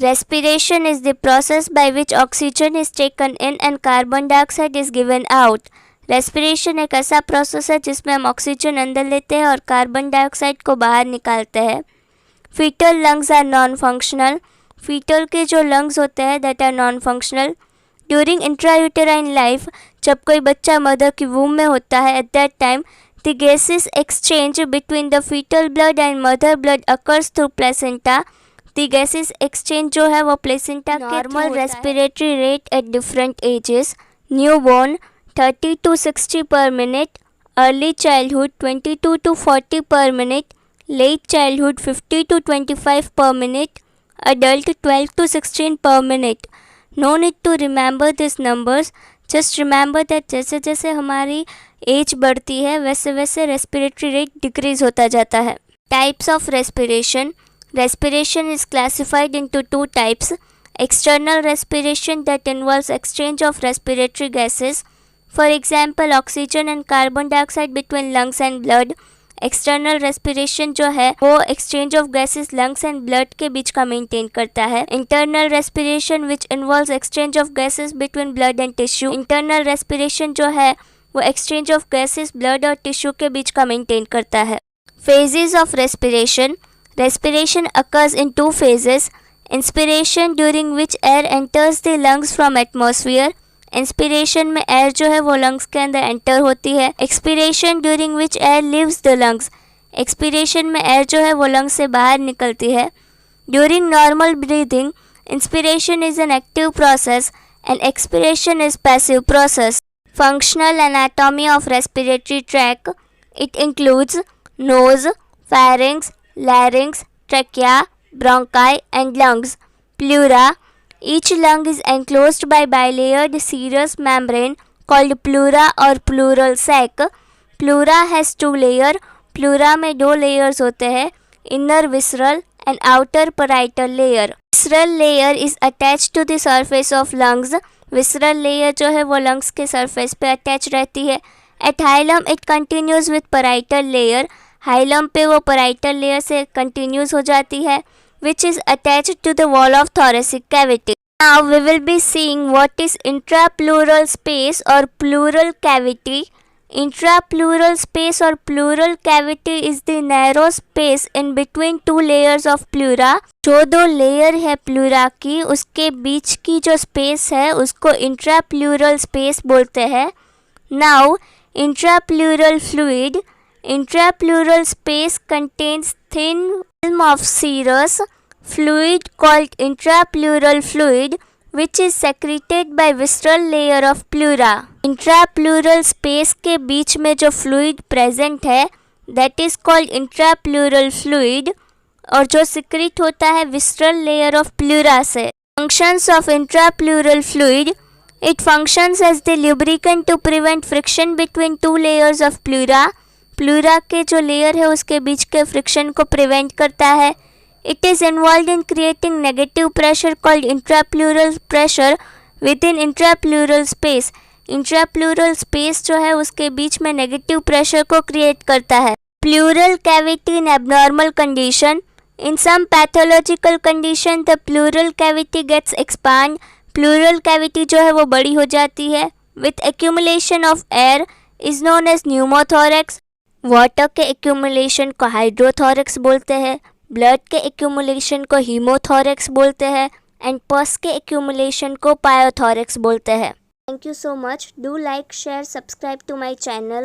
Respiration is the process by which oxygen is taken in and carbon dioxide is given out. Respiration एक ऐसा process है जिसमें हम oxygen अंदर लेते हैं और कार्बन डाइऑक्साइड को बाहर निकालते हैं. Fetal lungs are non functional. Fetal के जो लंग्स होते हैं that are non functional. During intrauterine life, जब कोई बच्चा मदर की वूम में होता है, at that time the gases exchange between the fetal blood and mother blood occurs through placenta. The gases exchange जो है वो प्लेसेंटा के normal respiratory rate at different ages. Newborn 30 to 60 per minute, early childhood 22 to 40 per minute, late childhood 50 to 25 per minute, adult 12 to 16 per minute. No need to remember these numbers, just remember that जैसे जैसे हमारी as बढ़ती है वैसे वैसे respiratory rate decrease होता जाता है. Types of respiration. Respiration is classified into two types. External respiration that involves exchange of respiratory gases. For example, oxygen and carbon dioxide between lungs and blood. External respiration जो है वो exchange of gases lungs and blood के बीच का maintain करता है. Internal respiration which involves exchange of gases between blood and tissue. Internal respiration जो है वो एक्सचेंज ऑफ गैसेस ब्लड और टिश्यू के बीच का मेंटेन करता है. Phases of respiration. Respiration occurs in two phases. Inspiration during which air enters the lungs from atmosphere. Inspiration में air जो है वो लंग्स के अंदर एंटर होती है. Expiration during which air leaves the lungs. Expiration में एयर जो है वो लंग्स से बाहर निकलती है. During normal breathing, inspiration is an active process and expiration is passive process. Functional anatomy of respiratory tract. It includes nose, pharynx, larynx, trachea, bronchi and lungs. Pleura. Each lung is enclosed by bilayered serous membrane called pleura or pleural sac. Pleura has two layers. Pleura में दो layers होते हैं, inner visceral and outer parietal layer. Visceral layer is attached to the surface of lungs. Visceral layer जो है वो lungs के surface पे attach रहती है. At hilum it continues with parietal layer. Hilum पे वो parietal layer से continues हो जाती है, which is attached to the wall of thoracic cavity. Now we will be seeing what is intrapleural space or pleural cavity. Intrapleural space or pleural cavity is the narrow space in between two layers of pleura. जो दो layer है pleura की उसके बीच की जो space है उसको intrapleural space बोलते हैं. Now intrapleural fluid. Intrapleural space contains thin film of serous fluid called intrapleural fluid which is secreted by visceral layer of pleura. Intrapleural space के बीच में जो fluid present है that is called intrapleural fluid और जो secrete होता है visceral layer of pleura से. Functions of intrapleural fluid. It functions as the lubricant to prevent friction between two layers of pleura. Pleura के जो लेयर है उसके बीच के फ्रिक्शन को प्रिवेंट करता है. It is involve in creating negative pressure called intrapleural pressure within intrapleural space. Intrapleural space जो है उसके बीच में नेगेटिव प्रेशर को क्रिएट करता है. Pleural cavity in abnormal condition. In some pathological condition the pleural cavity gets expand. Pleural cavity जो है वो बड़ी हो जाती है. With accumulation of air is known as pneumothorax. Water के एक्यूमुलेशन को हाइड्रोथोरैक्स बोलते हैं. ब्लड के एक्यूमुलेशन को हीमोथोरैक्स बोलते हैं एंड पस के एक्यूमुलेशन को पायोथोरैक्स बोलते हैं. Thank you so much. Do like, share, subscribe to my channel.